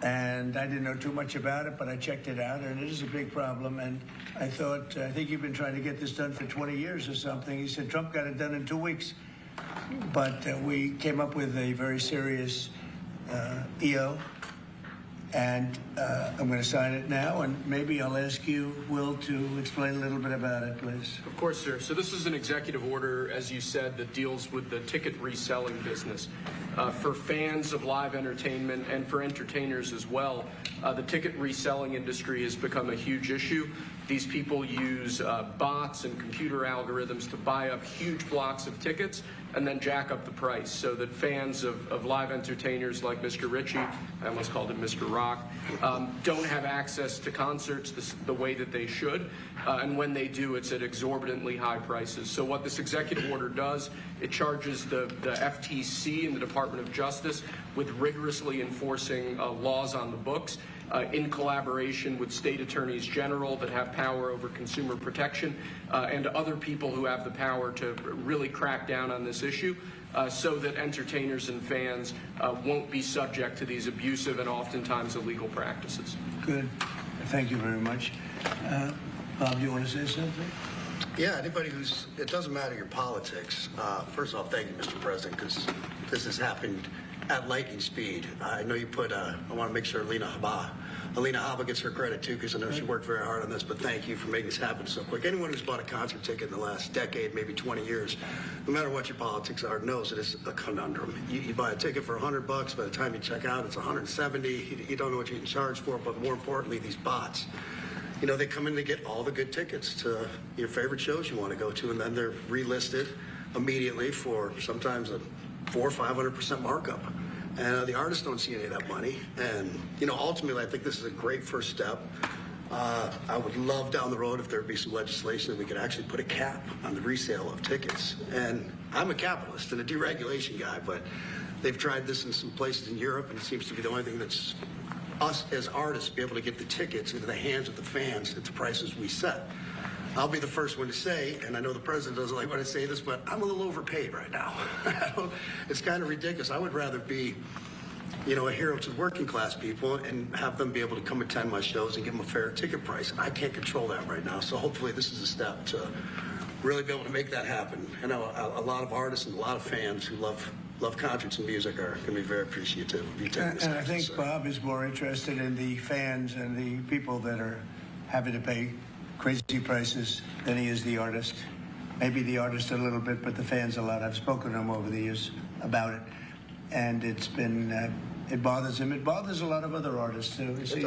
and I didn't know too much about it, but I checked it out, and it is a big problem. And I thought, I think you've been trying to get this done for 20 years or something. He said Trump got it done in 2 weeks. But we came up with a very serious EO, and I'm going to sign it now, and maybe I'll ask you, Will, to explain a little bit about it, please. Of course, sir. So this is an executive order, as you said, that deals with the ticket reselling business. For fans of live entertainment and for entertainers as well, the ticket reselling industry has become a huge issue. These people use bots and computer algorithms to buy up huge blocks of tickets and then jack up the price so that fans of live entertainers like Mr. Ritchie, I almost called him Mr. Rock, don't have access to concerts the way that they should. And when they do, it's at exorbitantly high prices. So what this executive order does, it charges the FTC and the Department of Justice with rigorously enforcing laws on the books in collaboration with state attorneys general that have power over consumer protection and other people who have the power to really crack down on this issue so that entertainers and fans won't be subject to these abusive and oftentimes illegal practices. Good. Thank you very much. Bob, you want to say something? Yeah, anybody who's, it doesn't matter your politics. First off, thank you, Mr. President, because this has happened at lightning speed. I know you put, I want to make sure Alina Habba gets her credit too, because I know she worked very hard on this, but thank you for making this happen so quick. Anyone who's bought a concert ticket in the last decade, maybe 20 years, no matter what your politics are, knows it is a conundrum. You buy a ticket for $100, by the time you check out, it's $170. You don't know what you can charge for, but more importantly, these bots. You know, they come in to get all the good tickets to your favorite shows you want to go to, and then they're relisted immediately for sometimes a 400% or 500% markup. And the artists don't see any of that money. And, you know, ultimately, I think this is a great first step. I would love down the road if there would be some legislation that we could actually put a cap on the resale of tickets. And I'm a capitalist and a deregulation guy, but they've tried this in some places in Europe, and it seems to be the only thing that's us as artists be able to get the tickets into the hands of the fans at the prices we set. I'll be the first one to say, and I know the president doesn't like when I say this, but I'm a little overpaid right now. It's kind of ridiculous. I would rather be, you know, a hero to working class people and have them be able to come attend my shows and give them a fair ticket price. And I can't control that right now. So hopefully this is a step to really be able to make that happen. I know a lot of artists and a lot of fans who love concerts and music are going to be very appreciative of you taking this. And I think Bob is more interested in the fans and the people that are having to pay crazy prices than he is the artist. Maybe the artist a little bit, but the fans a lot. I've spoken to him over the years about it, and it's been, it bothers him. It bothers a lot of other artists too. You see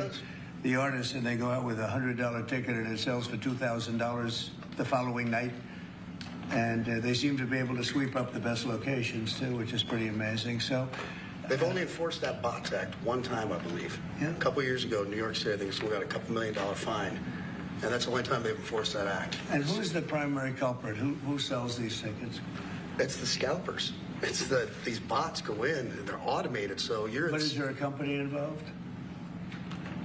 the artists, and they go out with a $100 ticket and it sells for $2,000 the following night. And they seem to be able to sweep up the best locations too, which is pretty amazing. So they've only enforced that Bots Act one time, I believe. Yeah. A couple years ago in New York City, I think we got a $2 million fine. And that's the only time they've enforced that act. And who is the primary culprit? Who sells these tickets? It's the scalpers. It's these bots go in and they're automated. So you're. But is there a company involved?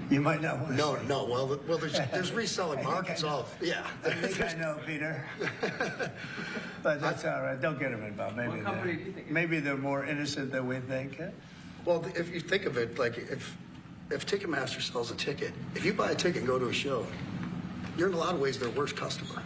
You might not want to. No. Well, there's reselling markets. Yeah. I think I know, Peter. But that's all right. Don't get them involved. Maybe they're more innocent than we think. Huh? Well, if you think of it, like if Ticketmaster sells a ticket, if you buy a ticket and go to a show, you're in a lot of ways their worst customer.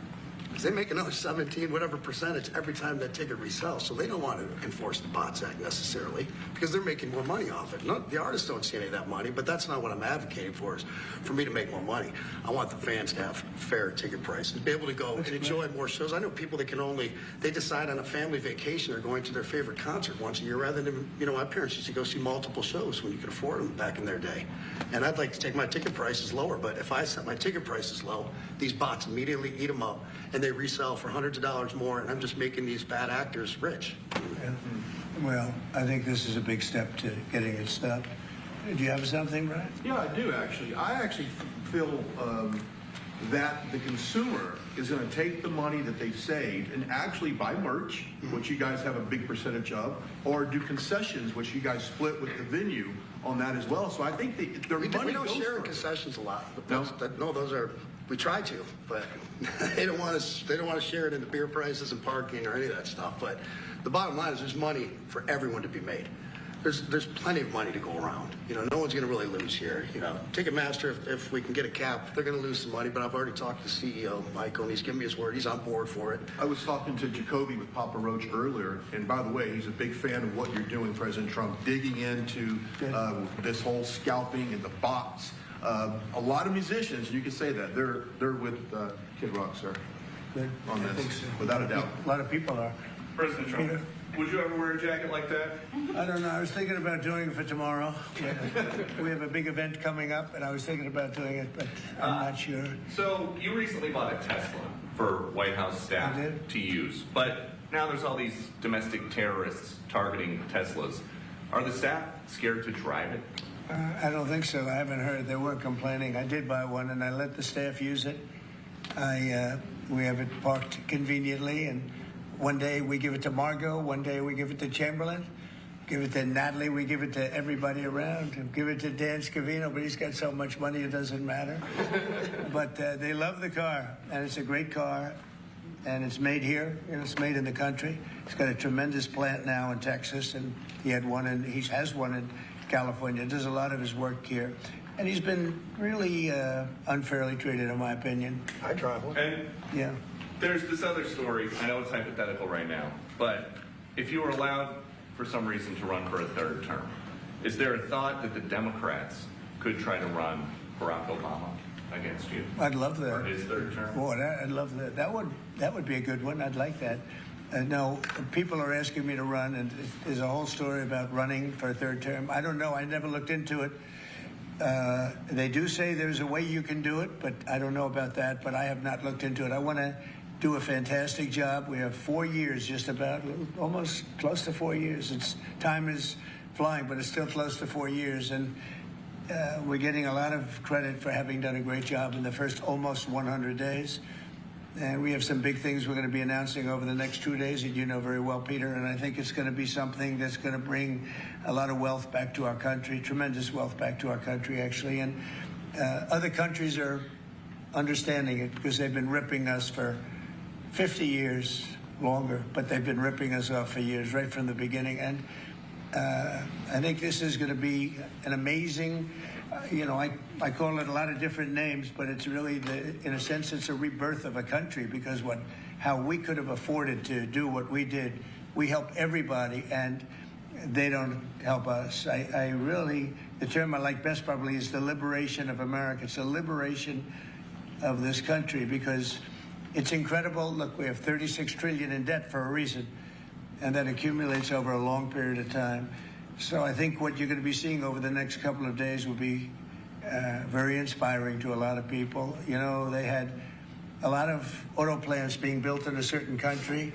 Because they make another 17, whatever percentage every time that ticket resells. So they don't want to enforce the Bots Act necessarily because they're making more money off it. No, the artists don't see any of that money, but that's not what I'm advocating for, is for me to make more money. I want the fans to have fair ticket prices, be able to go and enjoy more shows. I know people that can only, they decide on a family vacation they're going to their favorite concert once a year rather than, you know, my parents used to go see multiple shows when you could afford them back in their day. And I'd like to take my ticket prices lower, but if I set my ticket prices low, these bots immediately eat them up and they resell for hundreds of dollars more, and I'm just making these bad actors rich. Yeah. Well, I think this is a big step to getting it stopped. Do you have something, Brian? Yeah, I do, actually. I actually feel that the consumer is going to take the money that they've saved and actually buy merch, which you guys have a big percentage of, or do concessions, which you guys split with the venue on that as well. So I think their money we don't share in concessions a lot. No, those are. We try to, but they don't want to share it in the beer prices and parking or any of that stuff. But the bottom line is there's money for everyone to be made. there's plenty of money to go around. You know, no one's going to really lose here. You know, Ticketmaster, if we can get a cap, they're going to lose some money. But I've already talked to CEO Michael, and he's given me his word. He's on board for it. I was talking to Jacoby with Papa Roach earlier, and by the way, he's a big fan of what you're doing, President Trump, digging into this whole scalping and the bots. A lot of musicians, you can say that, they're with Kid Rock, sir, Good. on I this, think so. without a doubt. A lot of people are. President Trump, Peter? would you ever wear a jacket like that? I don't know. I was thinking about doing it for tomorrow. We have a big event coming up, and I was thinking about doing it, but I'm not sure. So you recently bought a Tesla for White House staff I did. to use, but now there's all these domestic terrorists targeting Teslas. Are the staff scared to drive it? I don't think so. I haven't heard. They weren't complaining. I did buy one, and I let the staff use it. We have it parked conveniently, and one day we give it to Margot, one day we give it to Chamberlain, give it to Natalie, we give it to everybody around, give it to Dan Scavino, but he's got so much money it doesn't matter. But they love the car, and it's a great car, and it's made here, and it's made in the country. He's got a tremendous plant now in Texas, and he has one in California. Does a lot of his work here, and he's been really unfairly treated, in my opinion. I drive one. And Yeah. there's this other story. I know it's hypothetical right now, but if you were allowed for some reason to run for a third term, is there a thought that the Democrats could try to run Barack Obama against you I'd love for that. his third term? Boy, I'd love that. That would be a good one. I'd like that. No, people are asking me to run, and there's a whole story about running for a third term. I don't know. I never looked into it. They do say there's a way you can do it, but I don't know about that. But I have not looked into it. I want to do a fantastic job. We have 4 years, just about, almost close to 4 years. Time is flying, but it's still close to 4 years, and we're getting a lot of credit for having done a great job in the first almost 100 days. And we have some big things we're going to be announcing over the next 2 days that you know very well, Peter, and I think it's going to be something that's going to bring a lot of wealth back to our country, tremendous wealth back to our country, actually. And other countries are understanding it because they've been ripping us for 50 years, longer, but they've been ripping us off for years, right from the beginning. And I think this is going to be an amazing, I call it a lot of different names, but it's really, in a sense, it's a rebirth of a country because how we could have afforded to do what we did. We help everybody, and they don't help us. I really, the term I like best probably is the liberation of America. It's the liberation of this country because it's incredible. Look, we have $36 trillion in debt for a reason, and that accumulates over a long period of time. So I think what you're going to be seeing over the next couple of days will be very inspiring to a lot of people. You know, they had a lot of auto plants being built in a certain country.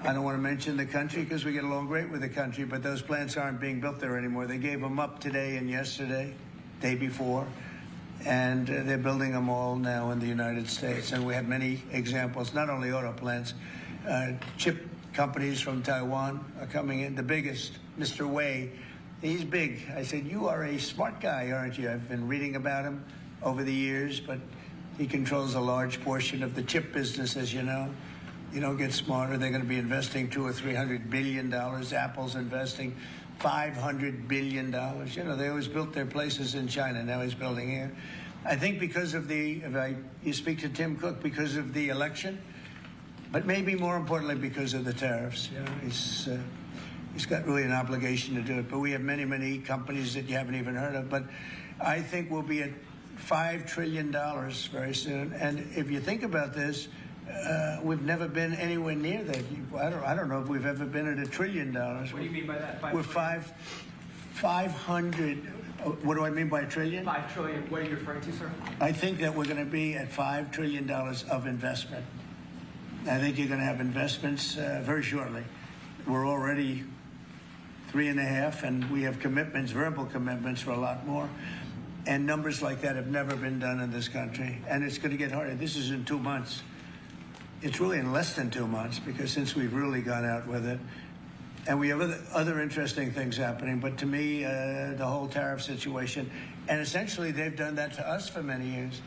I don't want to mention the country because we get along great with the country, but those plants aren't being built there anymore. They gave them up today and yesterday, day before, and they're building them all now in the United States. And we have many examples, not only auto plants, chip companies from Taiwan are coming in. The biggest, Mr. Wei, he's big. I said, you are a smart guy, aren't you? I've been reading about him over the years, but he controls a large portion of the chip business, as you know. You don't get smarter. They're going to be investing $200 or $300 billion. Apple's investing $500 billion. You know, they always built their places in China. Now he's building here. I think because of you speak to Tim Cook, because of the election, but maybe more importantly because of the tariffs. You know, he's got really an obligation to do it. But we have many, many companies that you haven't even heard of. But I think we'll be at $5 trillion very soon. And if you think about this, we've never been anywhere near that. I don't know if we've ever been at $1 trillion. What do you mean by that? We're 500. What do I mean by a trillion? 5 trillion. What are you referring to, sir? I think that we're going to be at $5 trillion of investment. I think you're going to have investments very shortly. We're already 3.5, and we have commitments, verbal commitments for a lot more. And numbers like that have never been done in this country. And it's going to get harder. This is in 2 months. It's really in less than 2 months because since we've really gone out with it. And we have other interesting things happening. But to me, the whole tariff situation, and essentially they've done that to us for many years.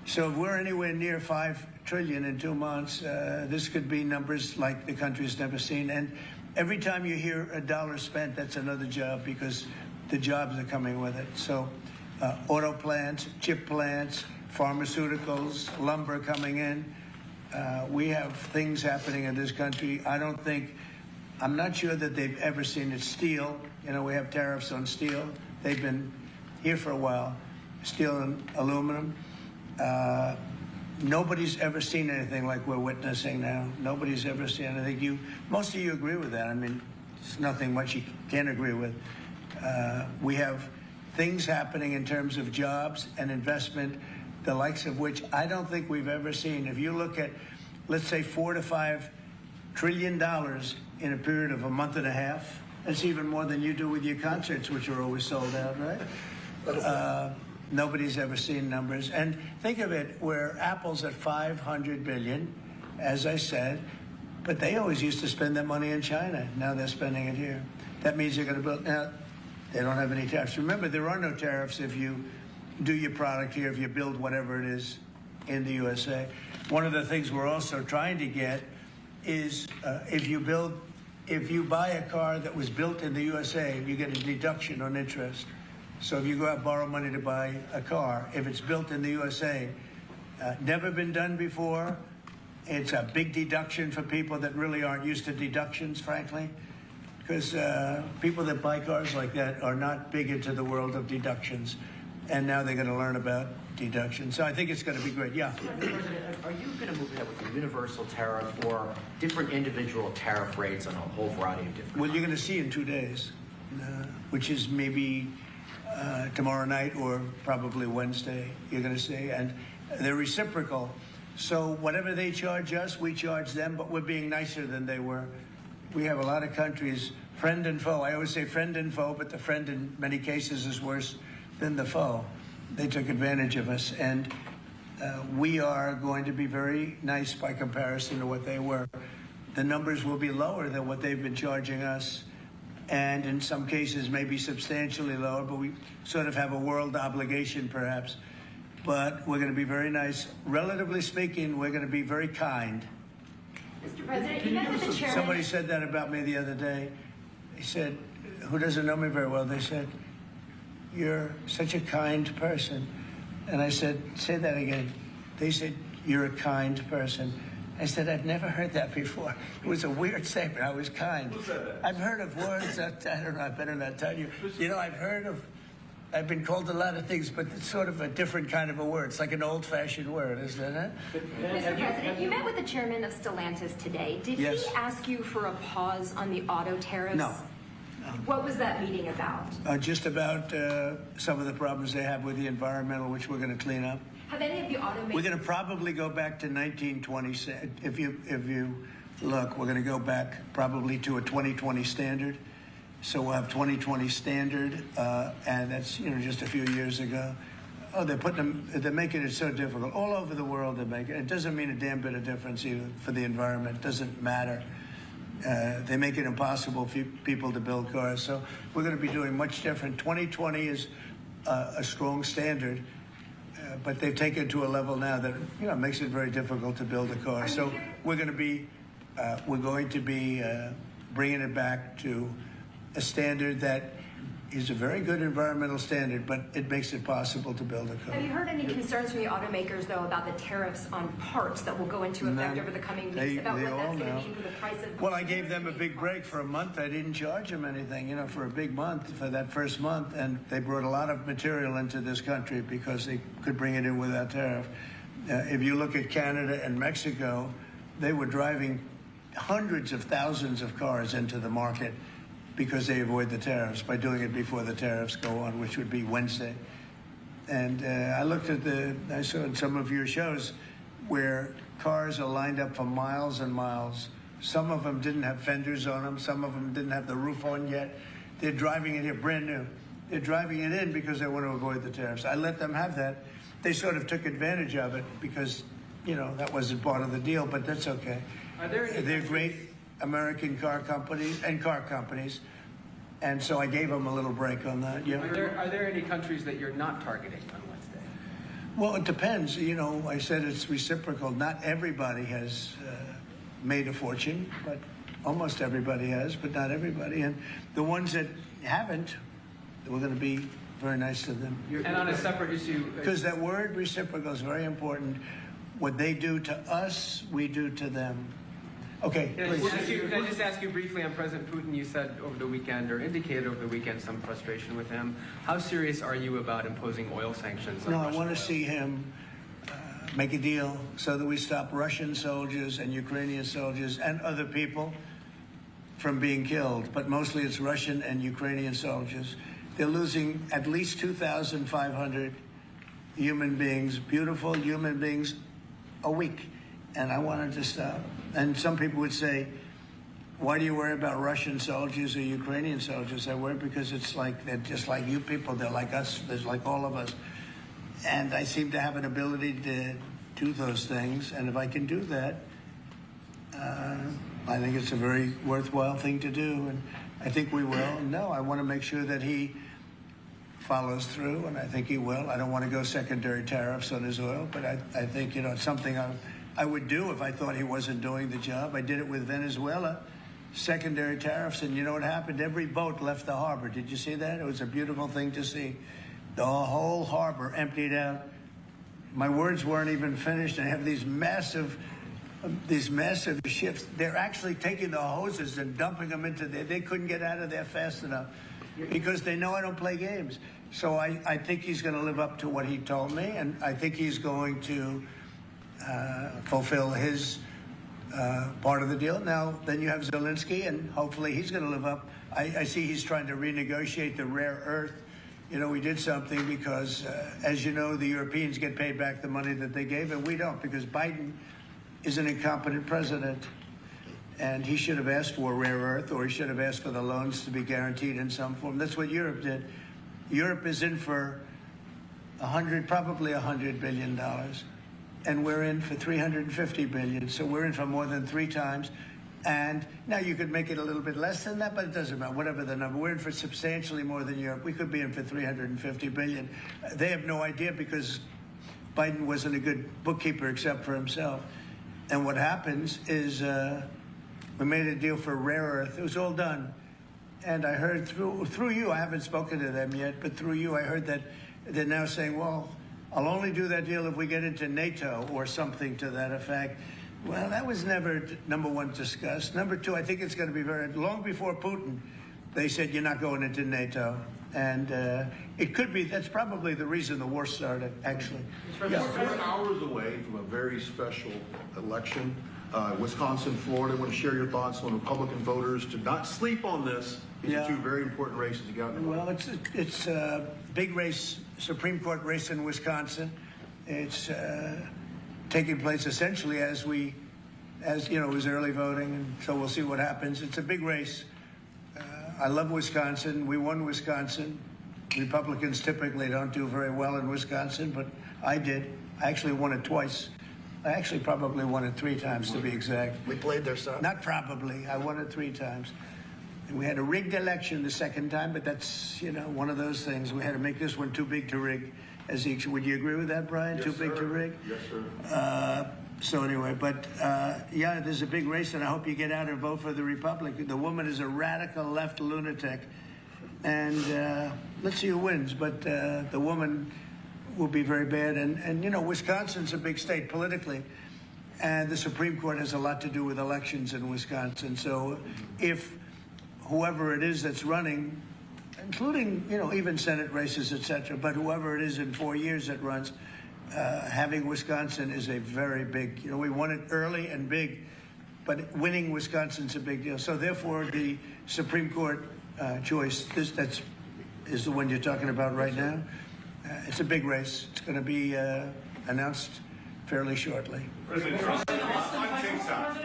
So if we're anywhere near $5 trillion in 2 months, this could be numbers like the country's never seen. And every time you hear a dollar spent, that's another job because the jobs are coming with it. So auto plants, chip plants, pharmaceuticals, lumber coming in. We have things happening in this country. I'm not sure that they've ever seen it. Steel, you know, we have tariffs on steel. They've been here for a while. Steel and aluminum. Nobody's ever seen anything like we're witnessing now. Nobody's ever seen anything. Most of you agree with that. I mean, it's nothing much you can't agree with. We have things happening in terms of jobs and investment, the likes of which I don't think we've ever seen. If you look at, let's say, $4 to $5 trillion in a period of a month and a half, that's even more than you do with your concerts, which are always sold out, right? Nobody's ever seen numbers. And think of it, where Apple's at $500 billion, as I said, but they always used to spend that money in China. Now they're spending it here. That means they're going to build. Now, they don't have any tariffs. Remember, there are no tariffs if you do your product here, if you build whatever it is in the USA. One of the things we're also trying to get is if you buy a car that was built in the USA, you get a deduction on interest. So if you go out and borrow money to buy a car, if it's built in the USA, never been done before, it's a big deduction for people that really aren't used to deductions, frankly, because people that buy cars like that are not big into the world of deductions, and now they're going to learn about deductions. So I think it's going to be great. Yeah. Mr. President, are you going to move ahead with a universal tariff or different individual tariff rates on a whole variety of different? Well, you're going to see in 2 days, which is maybe tomorrow night or probably Wednesday, you're going to see, and they're reciprocal. So whatever they charge us, we charge them, but we're being nicer than they were. We have a lot of countries, friend and foe. I always say friend and foe, but the friend in many cases is worse than the foe. They took advantage of us, and we are going to be very nice by comparison to what they were. The numbers will be lower than what they've been charging us, and in some cases maybe substantially lower, but we sort of have a world obligation perhaps. But we're going to be very nice. Relatively speaking, we're going to be very kind. Mr. President, you met with the chairman. Somebody said that about me the other day. They said, who doesn't know me very well, they said, you're such a kind person. And I said, say that again. They said, you're a kind person. I said, I've never heard that before. It was a weird statement. I was kind. Who said that? I've heard of words that, I don't know, I better not tell you. You know, I've been called a lot of things, but it's sort of a different kind of a word. It's like an old-fashioned word, isn't it? Mr. President, you met with the chairman of Stellantis today. Did Yes. he ask you for a pause on the auto tariffs? No. What was that meeting about? Just about some of the problems they have with the environmental, which we're going to clean up. Have any of the automakers... We're going to probably go back to 1920. If you look, we're going to go back probably to a 2020 standard. So we'll have 2020 standard, and that's just a few years ago. Oh, they're making it so difficult all over the world. They're making it. It doesn't mean a damn bit of difference either for the environment. It doesn't matter. They make it impossible for people to build cars. So we're going to be doing much different. 2020 is a strong standard, but they've taken it to a level now that makes it very difficult to build a car. So we're going to be bringing it back to a standard that is a very good environmental standard, but it makes it possible to build a car. Have you heard any concerns from the automakers, though, about the tariffs on parts that will go into effect over the coming weeks, about what that's going to mean for the price of... Well, I gave them a big break for a month. I didn't charge them anything, for a big month, for that first month, and they brought a lot of material into this country because they could bring it in without tariff. If you look at Canada and Mexico, they were driving hundreds of thousands of cars into the market because they avoid the tariffs by doing it before the tariffs go on, which would be Wednesday. And I saw in some of your shows where cars are lined up for miles and miles. Some of them didn't have fenders on them. Some of them didn't have the roof on yet. They're driving it here brand new. They're driving it in because they want to avoid the tariffs. I let them have that. They sort of took advantage of it because, that wasn't part of the deal, but that's okay. They're great American car companies, and so I gave them a little break on that. Yeah. Are there any countries that you're not targeting on Wednesday? Well, it depends. I said it's reciprocal. Not everybody has made a fortune, but almost everybody has, but not everybody. And the ones that haven't, we're going to be very nice to them. And on a separate issue, Because that word reciprocal is very important. What they do to us, we do to them. Okay, can I just ask you briefly on President Putin? You said over the weekend, or indicated over the weekend, some frustration with him. How serious are you about imposing oil sanctions on No, I Russian want to oil? see him make a deal so that we stop Russian soldiers and Ukrainian soldiers and other people from being killed. But mostly it's Russian and Ukrainian soldiers. They're losing at least 2,500 human beings, beautiful human beings, a week. And I wanted to stop. And some people would say, why do you worry about Russian soldiers or Ukrainian soldiers? I worry because it's like, they're just like you people. They're like us. They're like all of us. And I seem to have an ability to do those things. And if I can do that, I think it's a very worthwhile thing to do. And I think we will. And no, I want to make sure that he follows through, and I think he will. I don't want to go secondary tariffs on his oil, but I think, it's something I would do if I thought he wasn't doing the job. I did it with Venezuela, secondary tariffs, and you know what happened? Every boat left the harbor. Did you see that? It was a beautiful thing to see. The whole harbor emptied out. My words weren't even finished. I have these massive ships. They're actually taking the hoses and dumping them into there. They couldn't get out of there fast enough because they know I don't play games. So I think he's going to live up to what he told me, and I think he's going to fulfill his part of the deal. Now, then you have Zelensky, and hopefully he's going to live up. I see he's trying to renegotiate the rare earth. We did something because, as you know, the Europeans get paid back the money that they gave, and we don't, because Biden is an incompetent president. And he should have asked for rare earth, or he should have asked for the loans to be guaranteed in some form. That's what Europe did. Europe is in for probably $100 billion. And we're in for $350 billion. So we're in for more than 3 times. And now you could make it a little bit less than that, but it doesn't matter, whatever the number. We're in for substantially more than Europe. We could be in for $350 billion. They have no idea because Biden wasn't a good bookkeeper except for himself. And what happens is we made a deal for rare earth. It was all done. And I heard through you, I haven't spoken to them yet, but through you, I heard that they're now saying, well, I'll only do that deal if we get into NATO or something to that effect. Well, that was never, number one, discussed. Number two, I think it's going to be very long before Putin. They said you're not going into NATO. And it could be, that's probably the reason the war started, actually. Yeah, we're hours away from a very special election. Wisconsin, Florida. I want to share your thoughts on Republican voters to not sleep on this. These are 2 very important races you got. Well, it's a big race, Supreme Court race in Wisconsin. It's taking place essentially as it was early voting, and so we'll see what happens. It's a big race. I love Wisconsin. We won Wisconsin. Republicans typically don't do very well in Wisconsin, but I did. I actually won it twice. I actually probably won it 3 times, to be exact. We played their side. Not probably. I won it 3 times. And we had a rigged election the second time, but that's, one of those things. We had to make this one too big to rig. Would you agree with that, Brian? Yes, too big to rig? Yes, sir. So anyway, but there's a big race, and I hope you get out and vote for the Republican. The woman is a radical left lunatic, and let's see who wins. But the woman will be very bad, and Wisconsin's a big state politically, and the Supreme Court has a lot to do with elections in Wisconsin. So if whoever it is that's running, including even Senate races, etc., but whoever it is in 4 years that runs. Having Wisconsin is a very big, we won it early and big, but winning Wisconsin's a big deal. So therefore, the Supreme Court choice, that is the one you're talking about right now. It's a big race. It's going to be announced fairly shortly. President Trump, on TikTok,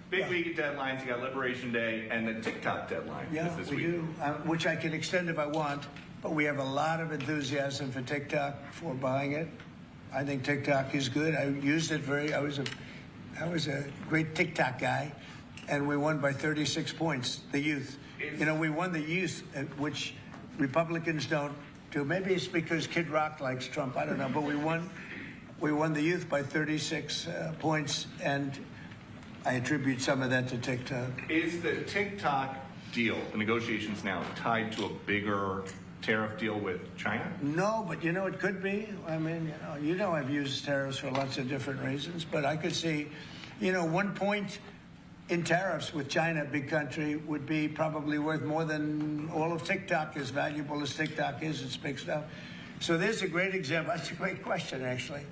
big week of deadlines. You got Liberation Day and the TikTok deadline. Yeah, this we week. do, which I can extend if I want, but we have a lot of enthusiasm for TikTok, for buying it. I think TikTok is good. I used it I was a great TikTok guy, and we won by 36 points, the youth. We won the youth, which Republicans don't do. Maybe it's because Kid Rock likes Trump, I don't know, but we won the youth by 36 points, and I attribute some of that to TikTok. Is the TikTok deal, the negotiations now, tied to a bigger tariff deal with China? No, but it could be. I mean, I've used tariffs for lots of different reasons, but I could see, 1 point in tariffs with China, a big country, would be probably worth more than all of TikTok, as valuable as TikTok is. It's big stuff. So there's a great example. That's a great question, actually.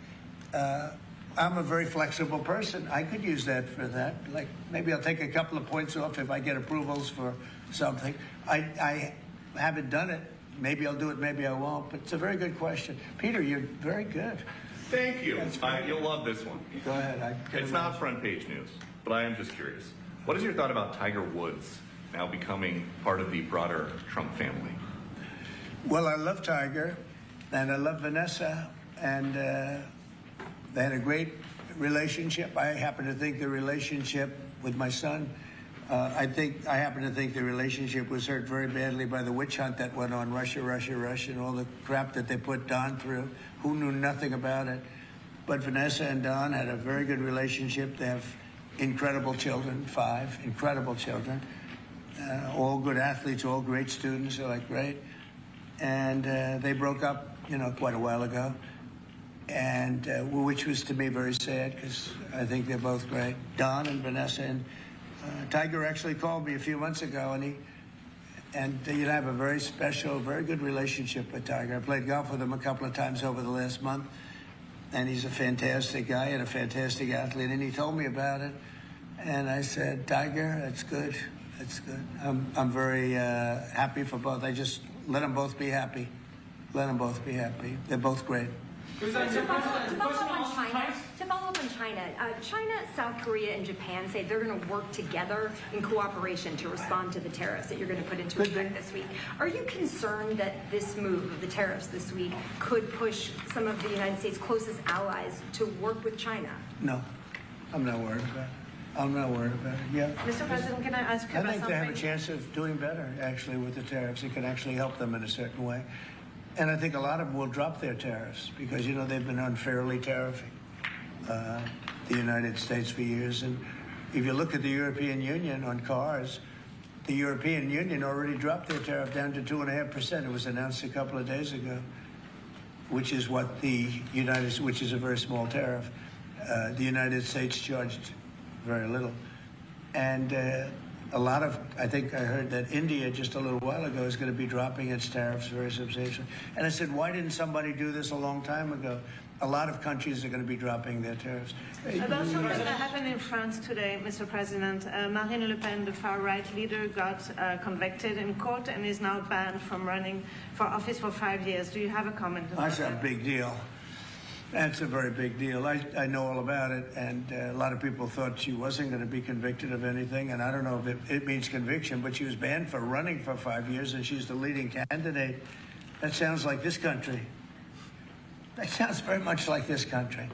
I'm a very flexible person. I could use that for that. Like, maybe I'll take a couple of points off if I get approvals for something. I haven't done it. Maybe I'll do it, maybe I won't. But it's a very good question. Peter, you're very good. Thank you. You'll love this one. Go ahead. It's not front page news, but I am just curious. What is your thought about Tiger Woods now becoming part of the broader Trump family? Well, I love Tiger, and I love Vanessa, and they had a great relationship. I happen to think the relationship with my son, I happen to think the relationship was hurt very badly by the witch hunt that went on, Russia, and all the crap that they put Don through, who knew nothing about it. But Vanessa and Don had a very good relationship. They have incredible children, 5 incredible children, all good athletes, all great students. They're like great. And they broke up, quite a while ago, and which was to me very sad because I think they're both great. Don and Vanessa, and Tiger actually called me a few months ago, and I have a very special, very good relationship with Tiger. I played golf with him a couple of times over the last month, and he's a fantastic guy and a fantastic athlete. And he told me about it, and I said, Tiger, that's good. That's good. I'm very happy for both. I just let them both be happy. Let them both be happy. They're both great. To follow up on China, China, South Korea, and Japan say they're going to work together in cooperation to respond to the tariffs that you're going to put into effect this week. Are you concerned that this move of the tariffs this week could push some of the United States' closest allies to work with China? No, I'm not worried about it. I'm not worried about it. Yeah. Mr. President, can I ask you I about think something? they have a chance of doing better, actually, with the tariffs. It can actually help them in a certain way. And I think a lot of them will drop their tariffs because, they've been unfairly tariffing the United States for years. And if you look at the European Union on cars, the European Union already dropped their tariff down to 2.5%. It was announced a couple of days ago, which is what which is a very small tariff. The United States charged very little. And I think I heard that India just a little while ago is going to be dropping its tariffs very substantially. And I said, why didn't somebody do this a long time ago? A lot of countries are going to be dropping their tariffs. About something that happened in France today, Mr. President. Marine Le Pen, the far-right leader, got convicted in court and is now banned from running for office for 5 years. Do you have a comment on that? That's a big deal. That's a very big deal. I know all about it, and a lot of people thought she wasn't going to be convicted of anything, and I don't know if it means conviction, but she was banned for running for 5 years, and she's the leading candidate. That sounds like this country. That sounds very much like this country.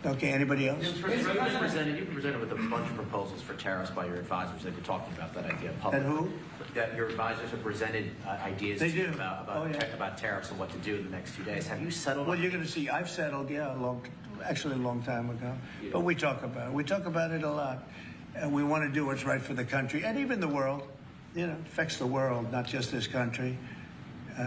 Okay, anybody else? You've been presented with a bunch of proposals for tariffs by your advisors. They've been talking about that idea publicly. And who? That your advisors have presented ideas They to you do. about tariffs and what to do in the next few days. Have you settled Well, on you're going to see, I've settled, a long time ago. Yeah. But we talk about it. We talk about it a lot. We want to do what's right for the country and even the world. It affects the world, not just this country.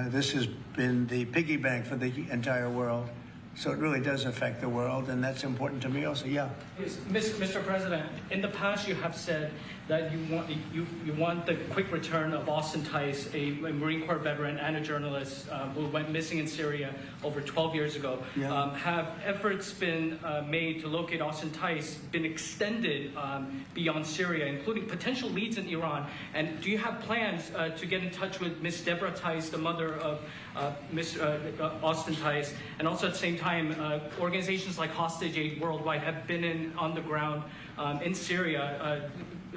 This has been the piggy bank for the entire world. So it really does affect the world, and that's important to me also. Yeah. Yes, Mr. President, in the past you have said that you want the quick return of Austin Tice, a Marine Corps veteran and a journalist who went missing in Syria over 12 years ago. Yeah. Have efforts been made to locate Austin Tice been extended beyond Syria, including potential leads in Iran? And do you have plans to get in touch with Ms. Deborah Tice, the mother of Austin Tice? And also at the same time, organizations like Hostage Aid Worldwide have been on the ground in Syria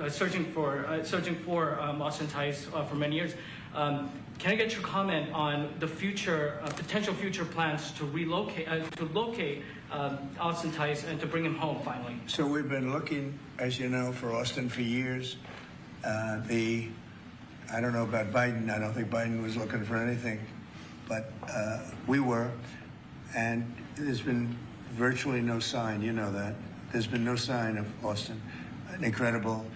searching for Austin Tice for many years. Can I get your comment on the potential future plans to locate Austin Tice and to bring him home finally? So we've been looking, as you know, for Austin for years. I don't know about Biden. I don't think Biden was looking for anything, but we were, and there's been virtually no sign. You know that. There's been no sign of Austin. an incredible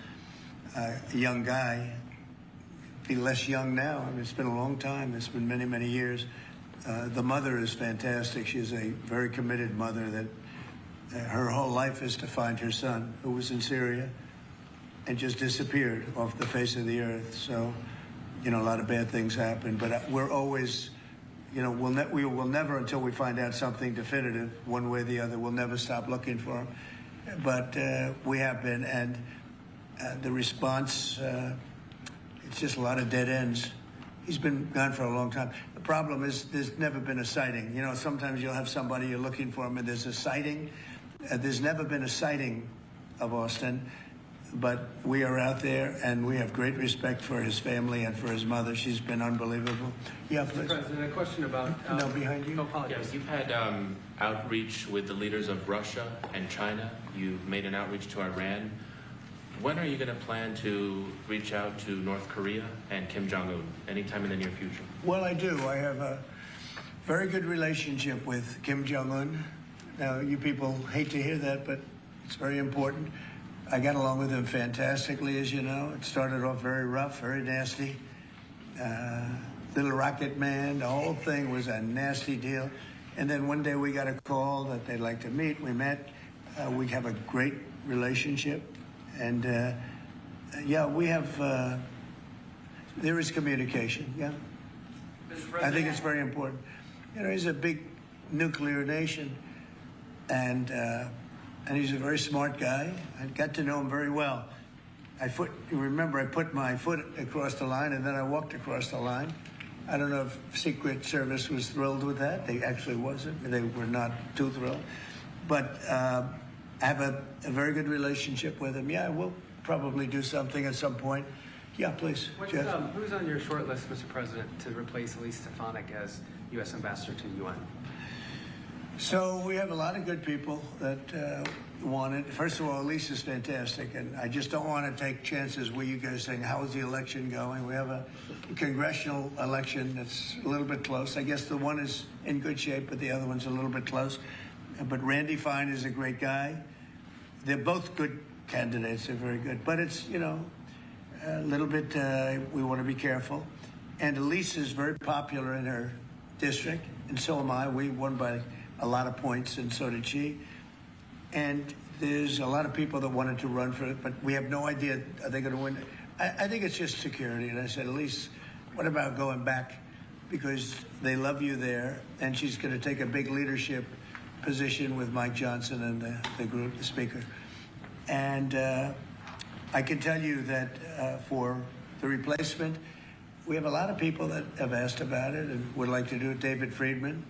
young guy. Be less young now. I mean, it's been a long time. It's been many, many years. The mother is fantastic. She's a very committed mother that her whole life is to find her son, who was in Syria and just disappeared off the face of the earth. So, you know, a lot of bad things happen, but we're always, you know, we will never, until we find out something definitive, one way or the other, we'll never stop looking for him. But we have been, and the response, it's just a lot of dead ends. He's been gone for a long time. The problem is there's never been a sighting. You know, sometimes you'll have somebody, you're looking for him, and there's a sighting. There's never been a sighting of Austin, but we are out there, and we have great respect for his family and for his mother. She's been unbelievable. Yeah, please. Mr. President, a question about... No, behind you. No, apologies. Yes, you've had outreach with the leaders of Russia and China. You've made an outreach to Iran. When are you going to plan to reach out to North Korea and Kim Jong-un? Anytime in the near future? Well, I do. I have a very good relationship with Kim Jong-un. Now, you people hate to hear that, but it's very important. I got along with him fantastically, as you know. It started off very rough, very nasty. Little Rocket Man, the whole thing was a nasty deal. And then one day we got a call that they'd like to meet. We met. We have a great relationship. And, yeah, we have, there is communication, yeah. I think it's very important. You know, he's a big nuclear nation, and he's a very smart guy. I got to know him very well. You remember, I put my foot across the line, and then I walked across the line. I don't know if Secret Service was thrilled with that. They actually wasn't. They were not too thrilled. But I have a very good relationship with him. Yeah, we'll probably do something at some point. Yeah, please. Jeff. Who's on your short list, Mr. President, to replace Elise Stefanik as U.S. Ambassador to the UN? So we have a lot of good people that want it. First of all, Elise is fantastic, and I just don't want to take chances where you guys saying, how is the election going? We have a congressional election that's a little bit close. I guess the one is in good shape, but the other one's a little bit close. But Randy Fine is a great guy. They're both good candidates. They're very good. But it's, you know, a little bit, we want to be careful. And Elise is very popular in her district, and so am I. We won by a lot of points, and so did she. And there's a lot of people that wanted to run for it, but we have no idea, are they going to win? I think it's just security. And I said, Elise, what about going back? Because they love you there, and she's going to take a big leadership position with Mike Johnson and the group, the speaker. And I can tell you that for the replacement, we have a lot of people that have asked about it and would like to do it. David Friedman,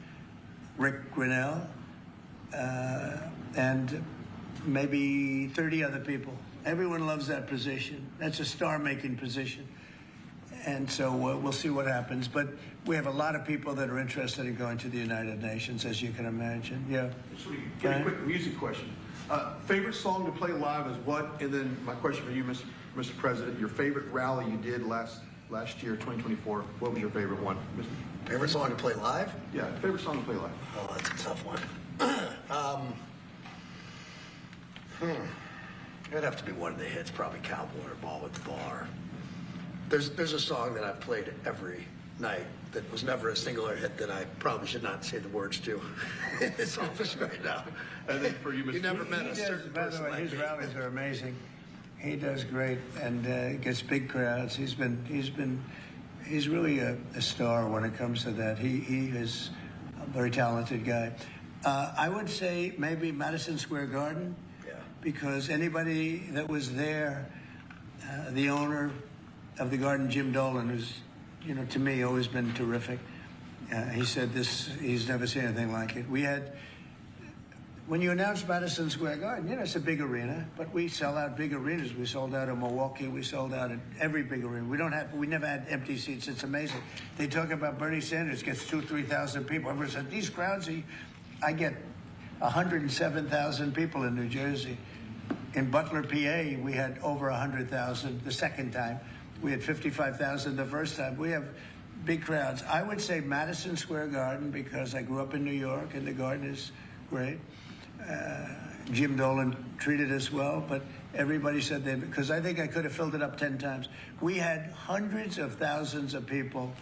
Rick Grinnell, and maybe 30 other people. Everyone loves that position. That's a star-making position. And so we'll see what happens. But we have a lot of people that are interested in going to the United Nations, as you can imagine. Yeah. Pretty quick music question. Favorite song to play live is what? And then my question for you, Mr. President, your favorite rally you did last year, 2024. What was your favorite one? Favorite song to play live? Yeah, favorite song to play live. Oh, that's a tough one. It'd have to be one of the hits, probably Cowboy or Ball with the Bar. There's a song that I've played every night that was never a singular hit that I probably should not say the words to in this office right now. And then for you, Mr. You never met a certain By the person way, like his me. rallies are amazing. He does great and gets big crowds. He's really a star when it comes to that. He is a very talented guy. I would say maybe Madison Square Garden, because anybody that was there, the owner of the garden, Jim Dolan, who's, you know, to me, always been terrific. He said he's never seen anything like it. We had, when you announce Madison Square Garden, you know, it's a big arena, but we sell out big arenas. We sold out in Milwaukee. We sold out at every big arena. We never had empty seats. It's amazing. They talk about Bernie Sanders gets 2,000 to 3,000 people. Everyone said, these crowds, I get 107,000 people in New Jersey. In Butler, PA, we had over 100,000 the second time. We had 55,000 the first time. We have big crowds. I would say Madison Square Garden, because I grew up in New York and the garden is great. Jim Dolan treated us well, but everybody said they, because I think I could have filled it up 10 times. We had hundreds of thousands of people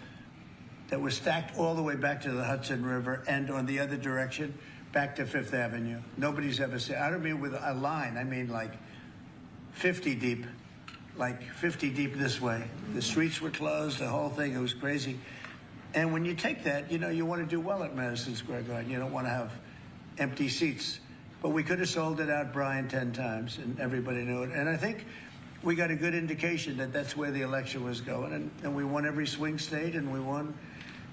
that were stacked all the way back to the Hudson River and on the other direction, back to Fifth Avenue. Nobody's ever seen, I don't mean with a line, I mean like 50 deep, like 50 deep this way. The streets were closed, the whole thing, it was crazy. And when you take that, you know, you want to do well at Madison Square Garden. You don't want to have empty seats. But we could have sold it out, Brian, 10 times, and everybody knew it. And I think we got a good indication that that's where the election was going. And we won every swing state, and we won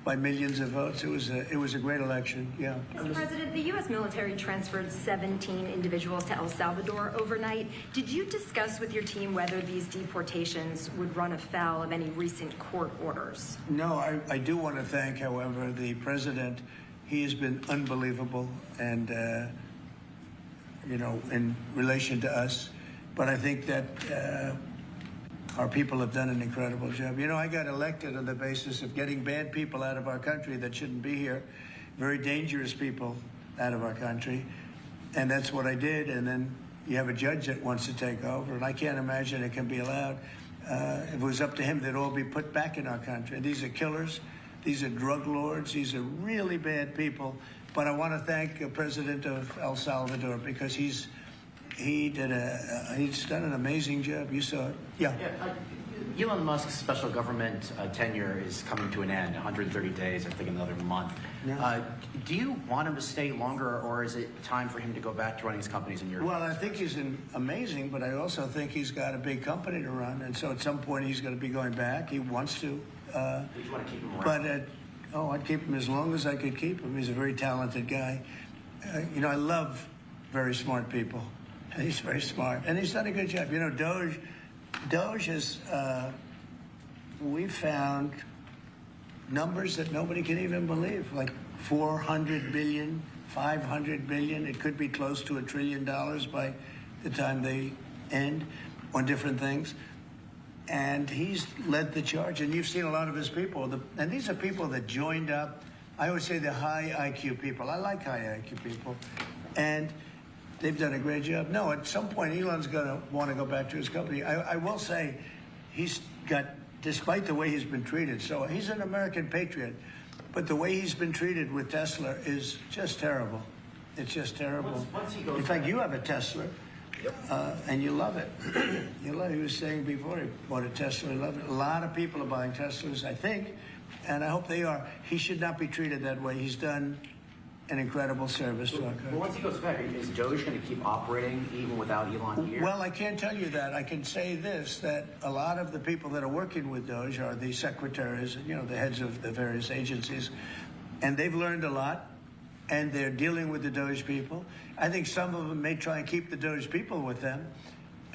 by millions of votes. It was a great election, yeah. Mr. President, the U.S. military transferred 17 individuals to El Salvador overnight. Did you discuss with your team whether these deportations would run afoul of any recent court orders? No, I do want to thank, however, the president. He has been unbelievable, and you know, in relation to us. But I think that our people have done an incredible job. You know, I got elected on the basis of getting bad people out of our country that shouldn't be here, very dangerous people out of our country. And that's what I did. And then you have a judge that wants to take over, and I can't imagine it can be allowed. If it was up to him, they'd all be put back in our country. These are killers. These are drug lords. These are really bad people. But I want to thank the president of El Salvador because he's done an amazing job. You saw it. Yeah. Elon Musk's special government tenure is coming to an end, 130 days, I think another month. Yeah. Do you want him to stay longer, or is it time for him to go back to running his companies in Europe? Well, I think he's amazing, but I also think he's got a big company to run, and so at some point he's going to be going back. He wants to. Would you want to keep him around? But I'd keep him as long as I could keep him. He's a very talented guy. You know, I love very smart people. He's very smart, and he's done a good job. You know, Doge is, we found numbers that nobody can even believe, like 400 billion, 500 billion. It could be close to $1 trillion by the time they end on different things. And he's led the charge, and you've seen a lot of his people. And these are people that joined up. I always say they're high IQ people. I like high IQ people. And they've done a great job. No, at some point, Elon's going to want to go back to his company. I will say he's got, despite the way he's been treated, so he's an American patriot, but the way he's been treated with Tesla is just terrible. It's just terrible. In fact, you have a Tesla. Yep. And you love it. You love it. He was saying before he bought a Tesla, he loved it. A lot of people are buying Teslas, I think, and I hope they are. He should not be treated that way. He's done an incredible service to our country. Well, once he goes back, is Doge going to keep operating even without Elon here? Well, I can't tell you that. I can say this, that a lot of the people that are working with Doge are the secretaries, you know, the heads of the various agencies, and they've learned a lot, and they're dealing with the Doge people. I think some of them may try and keep the Doge people with them,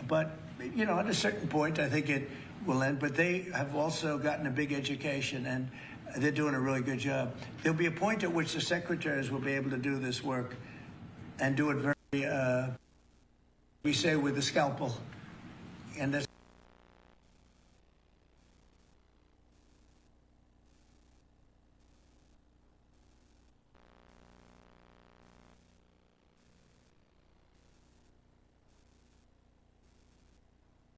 but, you know, at a certain point, I think it will end. But they have also gotten a big education, and they're doing a really good job. There'll be a point at which the secretaries will be able to do this work and do it very, we say, with a scalpel. And that's